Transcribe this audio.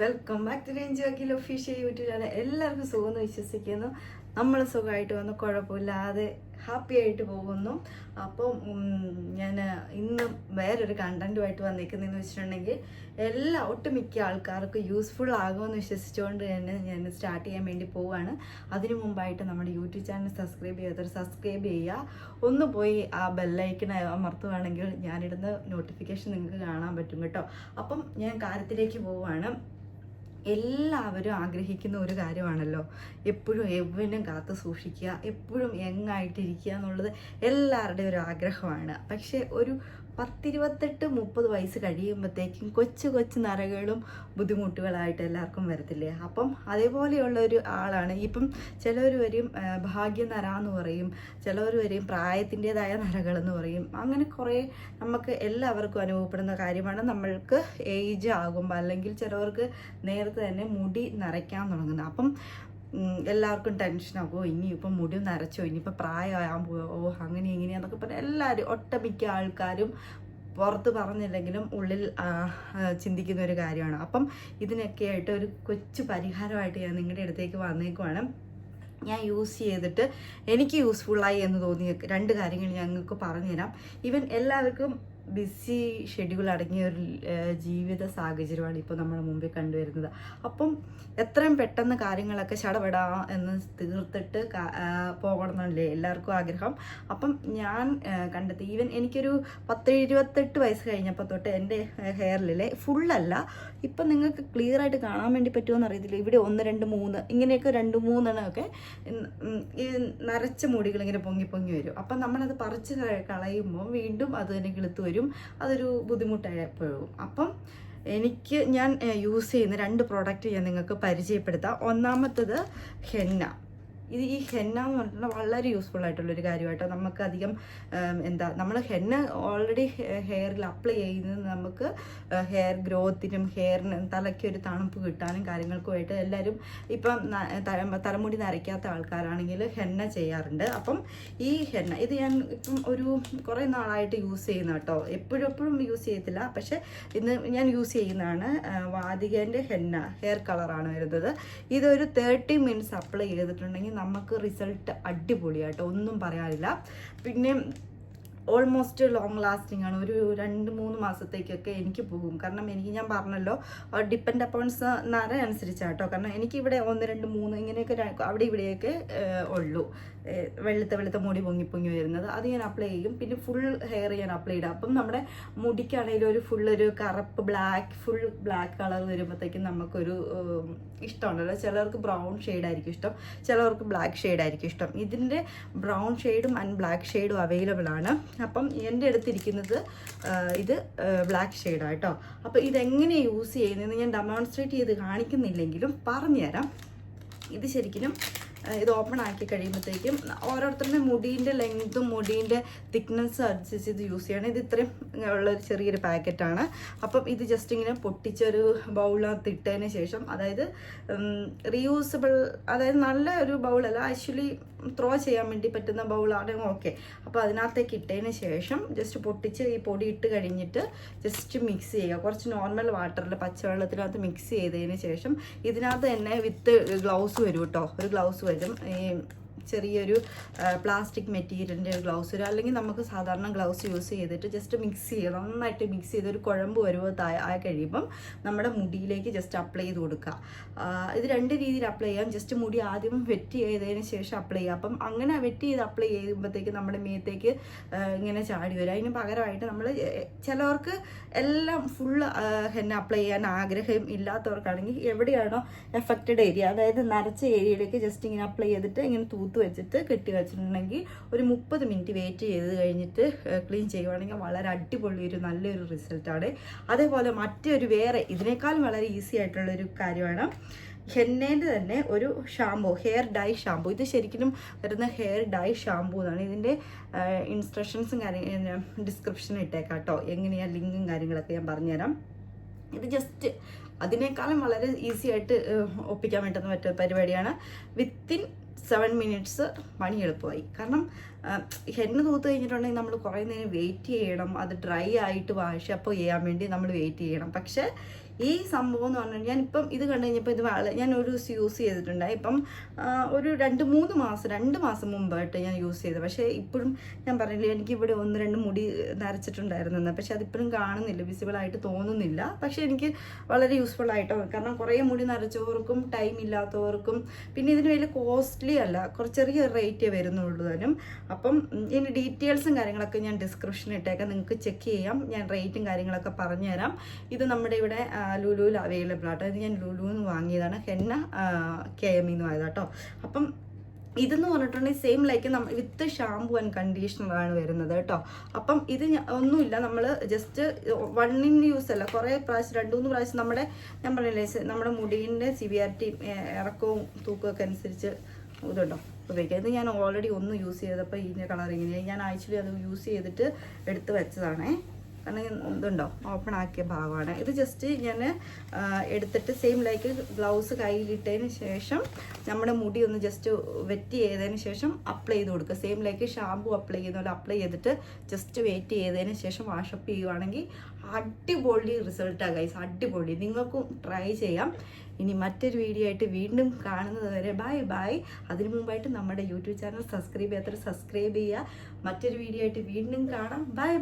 Welcome back to Ranju Akhil official YouTube channel. എല്ലാവർക്കും സുഖമെന്ന് വിശ്വസിക്കുന്നു. നമ്മൾ സുഖമായിട്ട് വന്ന് കുഴപ്പമില്ലാതെ ഹാപ്പി ആയിട്ട് പോകുന്നു. അപ്പം ഞാൻ ഇന്ന് വേറൊരു കണ്ടൻറ്റുമായിട്ട് വന്നിരിക്കുന്നതെന്ന് വെച്ചിട്ടുണ്ടെങ്കിൽ ഒട്ടുമിക്ക ആൾക്കാർക്കും യൂസ്ഫുൾ ആകുമെന്ന് വിശ്വസിച്ചുകൊണ്ട് തന്നെ ഞാൻ സ്റ്റാർട്ട് ചെയ്യാൻ വേണ്ടി പോവുകയാണ്. അതിനു മുമ്പായിട്ട് നമ്മുടെ യൂട്യൂബ് ചാനൽ സബ്സ്ക്രൈബ് ചെയ്യാത്തവർ സബ്സ്ക്രൈബ് ചെയ്യുക. ഒന്ന് പോയി ആ ബെല്ലൈക്കൺ അമർത്തുകയാണെങ്കിൽ ഞാനിടുന്ന നോട്ടിഫിക്കേഷൻ നിങ്ങൾക്ക് കാണാൻ പറ്റും കേട്ടോ. അപ്പം ഞാൻ കാര്യത്തിലേക്ക് പോവുകയാണ്. എല്ലാവരും ആഗ്രഹിക്കുന്ന ഒരു കാര്യമാണല്ലോ, എപ്പോഴും എവനും കാത്തു സൂക്ഷിക്കുക, എപ്പോഴും യങ്ങായിട്ടിരിക്കുക എന്നുള്ളത് എല്ലാവരുടെയും ഒരു ആഗ്രഹമാണ്. പക്ഷേ ഒരു 10-28-30 വയസ്സ് കഴിയുമ്പോഴത്തേക്കും കൊച്ചു നരകളും ബുദ്ധിമുട്ടുകളായിട്ട് എല്ലാവർക്കും വരത്തില്ലേ. അപ്പം അതേപോലെയുള്ള ഒരു ആളാണ് ഇപ്പം. ചിലവർ വരും ഭാഗ്യനര എന്ന് പറയും, ചിലവർ വരും പ്രായത്തിൻ്റെതായ നരകളെന്ന് പറയും. അങ്ങനെ കുറേ നമുക്ക് എല്ലാവർക്കും അനുഭവപ്പെടുന്ന കാര്യമാണ്. നമ്മൾക്ക് ഏജ് ആകുമ്പോൾ അല്ലെങ്കിൽ ചിലവർക്ക് നേരത്തെ തന്നെ മുടി നരയ്ക്കാൻ തുടങ്ങുന്നത്. അപ്പം എല്ലാവർക്കും ടെൻഷനാകുമോ, ഇനിയിപ്പം മുടി നരച്ചോ, ഇനിയിപ്പോൾ പ്രായമാകാൻ പോവോ, അങ്ങനെ ഇങ്ങനെയാന്നൊക്കെ പറഞ്ഞാൽ എല്ലാവരും ഒട്ടുമിക്ക ആൾക്കാരും പുറത്ത് പറഞ്ഞില്ലെങ്കിലും ഉള്ളിൽ ചിന്തിക്കുന്ന ഒരു കാര്യമാണ്. അപ്പം ഇതിനൊക്കെ ആയിട്ട് ഒരു കൊച്ചു പരിഹാരമായിട്ട് ഞാൻ നിങ്ങളുടെ അടുത്തേക്ക് വന്നേക്കുവാണ്. ഞാൻ യൂസ് ചെയ്തിട്ട് എനിക്ക് യൂസ്ഫുള്ളായി എന്ന് തോന്നിയ 2 കാര്യങ്ങൾ ഞങ്ങൾക്ക് പറഞ്ഞുതരാം. ഈവൻ എല്ലാവർക്കും ബിസി ഷെഡ്യൂൾ അടങ്ങിയ ഒരു ജീവിത സാഹചര്യമാണ് ഇപ്പോൾ നമ്മുടെ മുമ്പിൽ കണ്ടുവരുന്നത്. അപ്പം എത്രയും പെട്ടെന്ന് കാര്യങ്ങളൊക്കെ ചടപെടാ എന്ന് തീർത്തിട്ട് പോകണമെന്നല്ലേ എല്ലാവർക്കും ആഗ്രഹം. അപ്പം ഞാൻ കണ്ടെത്തി, ഈവൻ എനിക്കൊരു 10-28 വയസ്സ് കഴിഞ്ഞപ്പോൾ തൊട്ട് എൻ്റെ ഹെയറിലെ ഫുള്ളല്ല, ഇപ്പം നിങ്ങൾക്ക് ക്ലിയർ ആയിട്ട് കാണാൻ വേണ്ടി പറ്റുമോയെന്ന് അറിയത്തില്ല, ഇവിടെ 1, 2, 3 ഇങ്ങനെയൊക്കെ 2-3 എണ്ണമൊക്കെ ഈ നരച്ച മുടികൾ ഇങ്ങനെ പൊങ്ങി വരും. അപ്പം നമ്മളത് പറിച്ച് കളയുമ്പോൾ വീണ്ടും അത് തന്നെ കിളുത്ത് വരും. അതൊരു ബുദ്ധിമുട്ടായപ്പോഴും. അപ്പം ഞാൻ യൂസ് ചെയ്യുന്ന 2 പ്രോഡക്റ്റ് ഞാൻ നിങ്ങൾക്ക് പരിചയപ്പെടുത്താം. ഒന്നാമത്തത് ഹെന്ന. ഈ ഹെന്ന എന്ന് പറഞ്ഞാൽ വളരെ യൂസ്ഫുൾ ആയിട്ടുള്ളൊരു കാര്യമായിട്ടോ. നമുക്കധികം നമ്മൾ ഹെന്ന ഓൾറെഡി ഹെയറിൽ അപ്ലൈ ചെയ്യുന്നത് നമുക്ക് ഹെയർ ഗ്രോത്തിനും ഹെയറിന് തലയ്ക്കൊരു തണുപ്പ് കിട്ടാനും കാര്യങ്ങൾക്കുമായിട്ട് എല്ലാവരും ഇപ്പം തലമുടി നരയ്ക്കാത്ത ആൾക്കാരാണെങ്കിൽ ഹെന്ന ചെയ്യാറുണ്ട്. അപ്പം ഈ ഹെന്ന ഇത് ഞാൻ ഇപ്പം ഒരു കുറേ നാളായിട്ട് യൂസ് ചെയ്യുന്ന കേട്ടോ. എപ്പോഴും യൂസ് ചെയ്യത്തില്ല, പക്ഷേ ഇന്ന് ഞാൻ യൂസ് ചെയ്യുന്നതാണ്. വാതികേൻ്റെ ഹെന്ന ഹെയർ കളറാണ് വരുന്നത്. ഇതൊരു 30 മിനിറ്റ്സ് അപ്ലൈ ചെയ്തിട്ടുണ്ടെങ്കിൽ നമുക്ക് റിസൾട്ട് അടിപൊളിയായിട്ട് ഒന്നും പറയാനില്ല. പിന്നെ ഓൾമോസ്റ്റ് ലോങ് ലാസ്റ്റിംഗ് ആണ്. ഒരു 2-3 മാസത്തേക്കൊക്കെ എനിക്ക് പോകും. കാരണം ഞാൻ പറഞ്ഞല്ലോ, ഡിപ്പെൻഡ് അപ്പോൺസ് നര അനുസരിച്ചാട്ടോ. കാരണം എനിക്കിവിടെ 1, 2, 3 ഇങ്ങനെയൊക്കെ അവിടെ ഇവിടെയൊക്കെ ഉള്ളൂ വെളുത്ത മുടി പൊങ്ങി വരുന്നത്. അത് ഞാൻ അപ്ലൈ ചെയ്യും. പിന്നെ ഫുൾ ഹെയർ ഞാൻ അപ്ലൈ ചെയ്യും. അപ്പം നമ്മുടെ മുടിക്കാണെങ്കിലും ഒരു കറുപ്പ് ഫുൾ ബ്ലാക്ക് കളർ വരുമ്പോഴത്തേക്കും നമുക്കൊരു ഇഷ്ടമുണ്ടല്ലോ. ചിലർക്ക് ബ്രൗൺ ഷെയ്ഡായിരിക്കും ഇഷ്ടം, ചിലവർക്ക് ബ്ലാക്ക് ഷെയ്ഡായിരിക്കും ഇഷ്ടം. ഇതിൻ്റെ ബ്രൗൺ ഷെയ്ഡും ആൻഡ് ബ്ലാക്ക് ഷെയ്ഡും അവൈലബിൾ ആണ്. അപ്പം എൻ്റെ അടുത്തിരിക്കുന്നത് ഇത് ബ്ലാക്ക് ഷെയ്ഡാണ് കേട്ടോ. അപ്പോൾ ഇതെങ്ങനെ യൂസ് ചെയ്യുന്നതെന്ന് ഞാൻ ഡെമോൺസ്ട്രേറ്റ് ചെയ്ത് കാണിക്കുന്നില്ലെങ്കിലും പറഞ്ഞുതരാം. ഇത് ശരിക്കും ഇത് ഓപ്പൺ ആക്കി കഴിയുമ്പോഴത്തേക്കും ഓരോരുത്തരുടെ മുടീൻ്റെ ലെങ്തും മുടീൻ്റെ തിക്നെസ് അനുസരിച്ച് ഇത് യൂസ് ചെയ്യണം. ഇത് ഇത്രയും ഉള്ളൊരു ചെറിയൊരു പാക്കറ്റാണ്. അപ്പം ഇത് ജസ്റ്റ് ഇങ്ങനെ പൊട്ടിച്ചൊരു ബൗളിനകത്ത് ഇട്ടതിന് ശേഷം, അതായത് റീയൂസബിൾ, അതായത് നല്ല ഒരു ബൗളല്ല, ആക്ച്വലി ത്രോ ചെയ്യാൻ വേണ്ടി പറ്റുന്ന ബൗളാണ്. ഓക്കെ. അപ്പോൾ അതിനകത്തേക്ക് ഇട്ടതിന് ശേഷം ജസ്റ്റ് പൊട്ടിച്ച് ഈ പൊടി ഇട്ട് കഴിഞ്ഞിട്ട് ജസ്റ്റ് മിക്സ് ചെയ്യുക. കുറച്ച് നോർമൽ വാട്ടറിൽ പച്ചവെള്ളത്തിനകത്ത് മിക്സ് ചെയ്തതിന് ശേഷം ഇതിനകത്ത് തന്നെ വിത്ത് ഗ്ലൗസ് വരും കേട്ടോ. ഒരു ഗ്ലൗസ് വരും, ഈ ചെറിയൊരു പ്ലാസ്റ്റിക് മെറ്റീരിയലിൻ്റെ ഒരു ഗ്ലൗസ് വരും. അല്ലെങ്കിൽ നമുക്ക് സാധാരണ ഗ്ലൗസ് യൂസ് ചെയ്തിട്ട് ജസ്റ്റ് മിക്സ് ചെയ്യുക. നന്നായിട്ട് മിക്സ് ചെയ്ത് ഒരു കുഴമ്പ് ആയി കഴിയുമ്പം നമ്മുടെ മുടിയിലേക്ക് ജസ്റ്റ് അപ്ലൈ ചെയ്ത് കൊടുക്കുക. ഇത് 2 രീതിയിൽ അപ്ലൈ ചെയ്യാം. ജസ്റ്റ് മുടി ആദ്യം വെറ്റ് ചെയ്തതിന് ശേഷം അപ്ലൈ ചെയ്യുക. അപ്പം അങ്ങനെ വെറ്റ് ചെയ്ത് അപ്ലൈ ചെയ്യുമ്പോഴത്തേക്ക് നമ്മുടെ മേത്തേക്ക് ഇങ്ങനെ ചാടി വരും. അതിന് പകരമായിട്ട് നമ്മൾ ചിലവർക്ക് എല്ലാം ഫുള്ള് ഹെന്ന അപ്ലൈ ചെയ്യാൻ ആഗ്രഹം ഇല്ലാത്തവർക്കാണെങ്കിൽ എവിടെയാണോ എഫക്റ്റഡ് ഏരിയ, അതായത് നരച്ച ഏരിയയിലേക്ക് ജസ്റ്റ് ഇങ്ങനെ അപ്ലൈ ചെയ്തിട്ട് ഇങ്ങനെ വെച്ചിട്ട് കെട്ടി വെച്ചിട്ടുണ്ടെങ്കിൽ ഒരു 30 മിനിറ്റ് വെയിറ്റ് ചെയ്ത് കഴിഞ്ഞിട്ട് ക്ലീൻ ചെയ്യുവാണെങ്കിൽ വളരെ അടിപൊളി ഒരു നല്ലൊരു റിസൾട്ടാണ്. അതേപോലെ വേറെ ഇതിനേക്കാളും വളരെ ഈസി ആയിട്ടുള്ളൊരു കാര്യമാണ് ഹെന്നേൻ്റെ തന്നെ ഒരു ഷാമ്പൂ, ഹെയർ ഡൈ ഷാമ്പൂ. ഇത് ശരിക്കും വരുന്ന ഹെയർ ഡൈ ഷാമ്പൂ എന്നാണ്. ഇതിൻ്റെ ഇൻസ്ട്രക്ഷൻസും ഡിസ്ക്രിപ്ഷനിൽ ഇട്ടേക്കാം കേട്ടോ. എങ്ങനെയാണ് ലിങ്കും കാര്യങ്ങളൊക്കെ ഞാൻ പറഞ്ഞുതരാം. ഇത് ജസ്റ്റ് അതിനേക്കാളും വളരെ ഈസി ആയിട്ട് ഒപ്പിക്കാൻ പറ്റുന്ന മറ്റൊരു പരിപാടിയാണ്. വിത്തിൻ 7 മിനിറ്റ്സ് പണി എളുപ്പമായി. കാരണം ഹെന്ന തൂത്ത് കഴിഞ്ഞിട്ടുണ്ടെങ്കിൽ നമ്മൾ കുറേ നേരം വെയിറ്റ് ചെയ്യണം, അത് ഡ്രൈ ആയിട്ട് വാഷപ്പ് ചെയ്യാൻ വേണ്ടി നമ്മൾ വെയിറ്റ് ചെയ്യണം. പക്ഷേ ഈ സംഭവം എന്ന് പറഞ്ഞാൽ ഞാനിപ്പം ഇത് കണ്ടു കഴിഞ്ഞപ്പോൾ ഇത് ഞാൻ ഒരു ദിവസം യൂസ് ചെയ്തിട്ടുണ്ട്. ഇപ്പം ഒരു 2 മാസം മുമ്പായിട്ട് ഞാൻ യൂസ് ചെയ്തത്. പക്ഷേ ഇപ്പോഴും ഞാൻ പറഞ്ഞില്ലേ എനിക്കിവിടെ 1-2 മുടി നരച്ചിട്ടുണ്ടായിരുന്നെന്ന്. പക്ഷെ അതിപ്പോഴും കാണുന്നില്ല, വിസിബിളായിട്ട് തോന്നുന്നില്ല. പക്ഷെ എനിക്ക് വളരെ യൂസ്ഫുൾ ആയിട്ടോ, കാരണം കുറേ മുടി നരച്ചവർക്കും ടൈം ഇല്ലാത്തവർക്കും പിന്നെ ഇതിന് വലിയ കോസ്റ്റ്ലി അല്ല, കുറച്ച് ചെറിയ റേറ്റേ വരുന്നുള്ളൂ താനും. അപ്പം ഇതിൻ്റെ ഡീറ്റെയിൽസും കാര്യങ്ങളൊക്കെ ഞാൻ ഡിസ്ക്രിപ്ഷനിൽ ഇട്ടേക്കാം, നിങ്ങൾക്ക് ചെക്ക് ചെയ്യാം. ഞാൻ റേറ്റും കാര്യങ്ങളൊക്കെ പറഞ്ഞുതരാം. ഇത് നമ്മുടെ ഇവിടെ ലുലുവിൽ അവൈലബിൾ ആട്ടോ. ഇത് ഞാൻ ലുലുവിൽ നിന്ന് വാങ്ങിയതാണ്, ഹെന്ന KM എന്ന് ആയത് കേട്ടോ. അപ്പം ഇതെന്ന് പറഞ്ഞിട്ടുണ്ടെങ്കിൽ same like with shampoo and കണ്ടീഷണറാണ് വരുന്നത് കേട്ടോ. അപ്പം ഇത് ഒന്നുമില്ല, നമ്മൾ ജസ്റ്റ് 1 യൂസ് അല്ല, കുറേ പ്രാവശ്യം 2-3 പ്രാവശ്യം ഞാൻ പറഞ്ഞില്ലേ നമ്മുടെ മുടീൻ്റെ സിവിയാരിറ്റി ഇറക്കവും തൂക്കമൊക്കെ അനുസരിച്ച് ഇതുണ്ടോ ഉപയോഗിക്കുക. ഇത് ഞാൻ ഓൾറെഡി ഒന്ന് യൂസ് ചെയ്തപ്പോൾ ഇതിൻ്റെ കളർ ഇങ്ങനെ, ഞാൻ ആക്ച്വലി അത് യൂസ് ചെയ്തിട്ട് എടുത്ത് വെച്ചതാണേ. കാരണം ഇതുണ്ടോ ഓപ്പൺ ആക്കിയ ഭാഗമാണ് ഇത്. ജസ്റ്റ് ഞാൻ എടുത്തിട്ട് സെയിം ലൈക്ക് ഗ്ലൗസ് കയ്യിലിട്ടതിന് ശേഷം നമ്മുടെ മുടി ഒന്ന് ജസ്റ്റ് വെറ്റ് ചെയ്തതിന് ശേഷം അപ്ലൈ ചെയ്ത് കൊടുക്കുക. സെയിം ലൈക്ക് ഷാമ്പു അപ്ലൈ ചെയ്യുന്ന പോലെ അപ്ലൈ ചെയ്തിട്ട് ജസ്റ്റ് വെയിറ്റ് ചെയ്തതിന് ശേഷം വാഷപ്പ് ചെയ്യുവാണെങ്കിൽ അടിപൊളി റിസൾട്ടാണ് ഗൈസ്, അടിപൊളി. നിങ്ങൾക്കും ട്രൈ ചെയ്യാം. ഇനി മറ്റൊരു വീഡിയോ ആയിട്ട് വീണ്ടും കാണുന്നത് വരെ ബൈ. അതിനു മുമ്പായിട്ട് നമ്മുടെ യൂട്യൂബ് ചാനൽ സബ്സ്ക്രൈബ് ചെയ്യാത്തവർ സബ്സ്ക്രൈബ് ചെയ്യുക. മറ്റൊരു വീഡിയോ ആയിട്ട് വീണ്ടും കാണാം. ബൈ.